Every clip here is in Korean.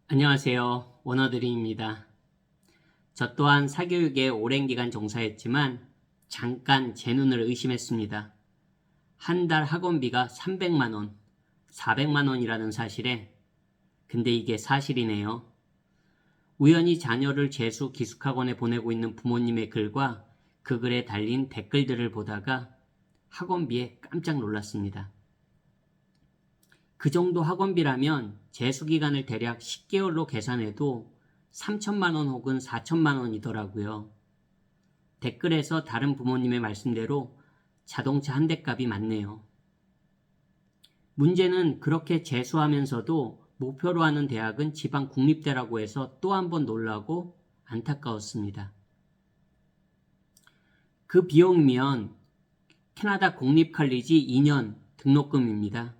안녕하세요. 원어드림입니다. 저 또한 사교육에 오랜 기간 종사했지만 잠깐 제 눈을 의심했습니다. 한 달 학원비가 300만 원, 400만 원이라는 사실에 근데 이게 사실이네요. 우연히 자녀를 재수 기숙학원에 보내고 있는 부모님의 글과 그 글에 달린 댓글들을 보다가 학원비에 깜짝 놀랐습니다. 그 정도 학원비라면 재수기간을 대략 10개월로 계산해도 3천만 원 혹은 4천만 원이더라고요. 댓글에서 다른 부모님의 말씀대로 자동차 한 대 값이 많네요. 문제는 그렇게 재수하면서도 목표로 하는 대학은 지방 국립대라고 해서 또 한 번 놀라고 안타까웠습니다. 그 비용이면 캐나다 공립컬리지 2년 등록금입니다.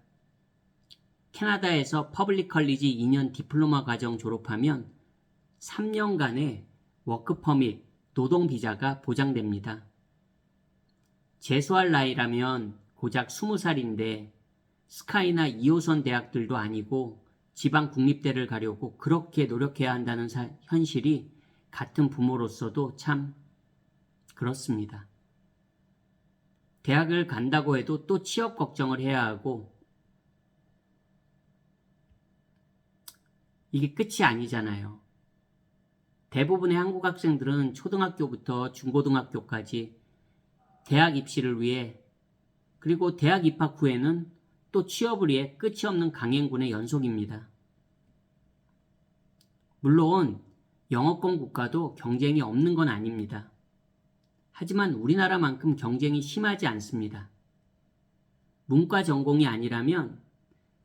캐나다에서 퍼블릭 컬리지 2년 디플로마 과정 졸업하면 3년간의 워크퍼밋, 노동비자가 보장됩니다. 재수할 나이라면 고작 20살인데 스카이나 2호선 대학들도 아니고 지방 국립대를 가려고 그렇게 노력해야 한다는 현실이 같은 부모로서도 참 그렇습니다. 대학을 간다고 해도 또 취업 걱정을 해야 하고 이게 끝이 아니잖아요. 대부분의 한국 학생들은 초등학교부터 중고등학교까지 대학 입시를 위해 그리고 대학 입학 후에는 또 취업을 위해 끝이 없는 강행군의 연속입니다. 물론 영어권 국가도 경쟁이 없는 건 아닙니다. 하지만 우리나라만큼 경쟁이 심하지 않습니다. 문과 전공이 아니라면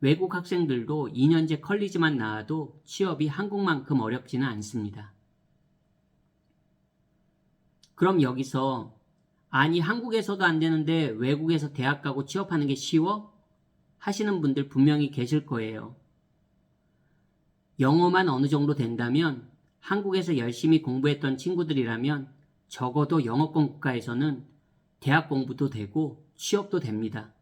외국 학생들도 2년제 컬리지만 나와도 취업이 한국만큼 어렵지는 않습니다. 그럼 여기서 아니 한국에서도 안 되는데 외국에서 대학 가고 취업하는 게 쉬워? 하시는 분들 분명히 계실 거예요. 영어만 어느 정도 된다면 한국에서 열심히 공부했던 친구들이라면 적어도 영어권 국가에서는 대학 공부도 되고 취업도 됩니다.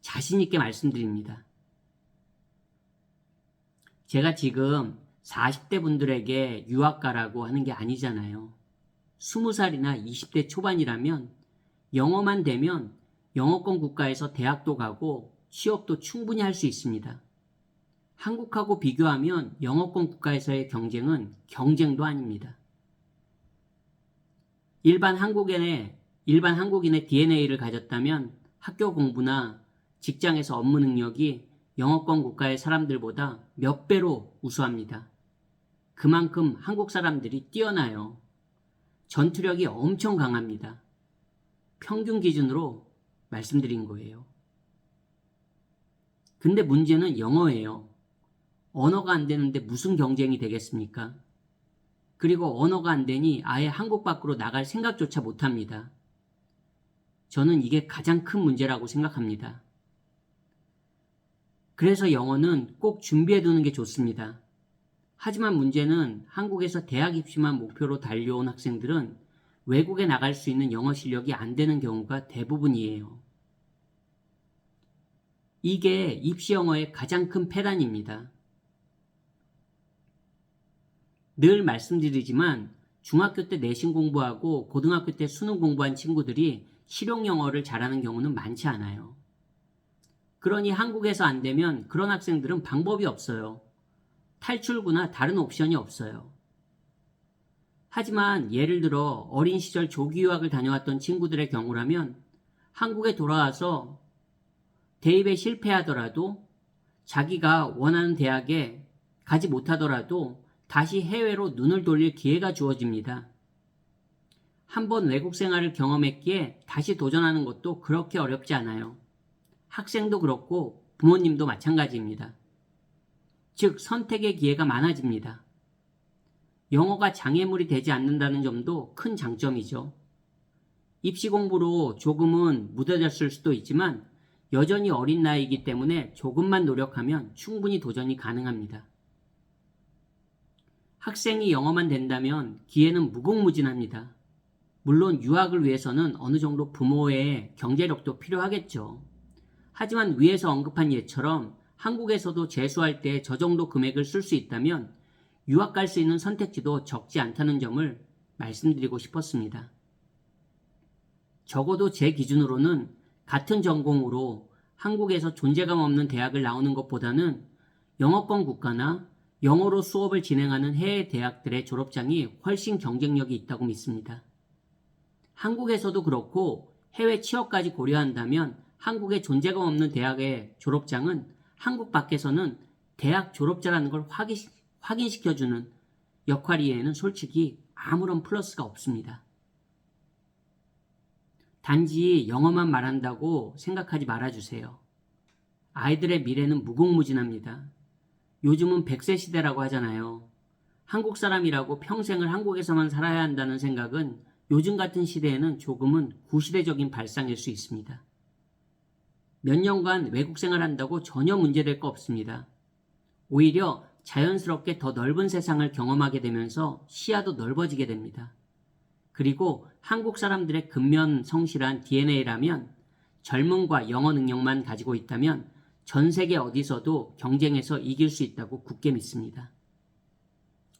자신 있게 말씀드립니다. 제가 지금 40대 분들에게 유학 가라고 하는 게 아니잖아요. 20살이나 20대 초반이라면 영어만 되면 영어권 국가에서 대학도 가고 취업도 충분히 할 수 있습니다. 한국하고 비교하면 영어권 국가에서의 경쟁은 경쟁도 아닙니다. 일반 한국인의 DNA를 가졌다면 학교 공부나 직장에서 업무 능력이 영어권 국가의 사람들보다 몇 배로 우수합니다. 그만큼 한국 사람들이 뛰어나요. 전투력이 엄청 강합니다. 평균 기준으로 말씀드린 거예요. 근데 문제는 영어예요. 언어가 안 되는데 무슨 경쟁이 되겠습니까? 그리고 언어가 안 되니 아예 한국 밖으로 나갈 생각조차 못합니다. 저는 이게 가장 큰 문제라고 생각합니다. 그래서 영어는 꼭 준비해 두는 게 좋습니다. 하지만 문제는 한국에서 대학 입시만 목표로 달려온 학생들은 외국에 나갈 수 있는 영어 실력이 안 되는 경우가 대부분이에요. 이게 입시 영어의 가장 큰 폐단입니다. 늘 말씀드리지만 중학교 때 내신 공부하고 고등학교 때 수능 공부한 친구들이 실용 영어를 잘하는 경우는 많지 않아요. 그러니 한국에서 안 되면 그런 학생들은 방법이 없어요. 탈출구나 다른 옵션이 없어요. 하지만 예를 들어 어린 시절 조기 유학을 다녀왔던 친구들의 경우라면 한국에 돌아와서 대입에 실패하더라도 자기가 원하는 대학에 가지 못하더라도 다시 해외로 눈을 돌릴 기회가 주어집니다. 한번 외국 생활을 경험했기에 다시 도전하는 것도 그렇게 어렵지 않아요. 학생도 그렇고 부모님도 마찬가지입니다. 즉 선택의 기회가 많아집니다. 영어가 장애물이 되지 않는다는 점도 큰 장점이죠. 입시 공부로 조금은 무뎌졌을 수도 있지만 여전히 어린 나이이기 때문에 조금만 노력하면 충분히 도전이 가능합니다. 학생이 영어만 된다면 기회는 무궁무진합니다. 물론 유학을 위해서는 어느 정도 부모의 경제력도 필요하겠죠. 하지만 위에서 언급한 예처럼 한국에서도 재수할 때 저 정도 금액을 쓸 수 있다면 유학 갈 수 있는 선택지도 적지 않다는 점을 말씀드리고 싶었습니다. 적어도 제 기준으로는 같은 전공으로 한국에서 존재감 없는 대학을 나오는 것보다는 영어권 국가나 영어로 수업을 진행하는 해외 대학들의 졸업장이 훨씬 경쟁력이 있다고 믿습니다. 한국에서도 그렇고 해외 취업까지 고려한다면 한국의 존재감 없는 대학의 졸업장은 한국 밖에서는 대학 졸업자라는 걸 확인시켜주는 역할 이외에는 솔직히 아무런 플러스가 없습니다. 단지 영어만 말한다고 생각하지 말아주세요. 아이들의 미래는 무궁무진합니다. 요즘은 100세 시대라고 하잖아요. 한국 사람이라고 평생을 한국에서만 살아야 한다는 생각은 요즘 같은 시대에는 조금은 구시대적인 발상일 수 있습니다. 몇 년간 외국 생활한다고 전혀 문제될 거 없습니다. 오히려 자연스럽게 더 넓은 세상을 경험하게 되면서 시야도 넓어지게 됩니다. 그리고 한국 사람들의 근면 성실한 DNA라면 젊음과 영어 능력만 가지고 있다면 전 세계 어디서도 경쟁에서 이길 수 있다고 굳게 믿습니다.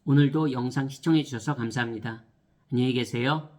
오늘도 영상 시청해 주셔서 감사합니다. 안녕히 계세요.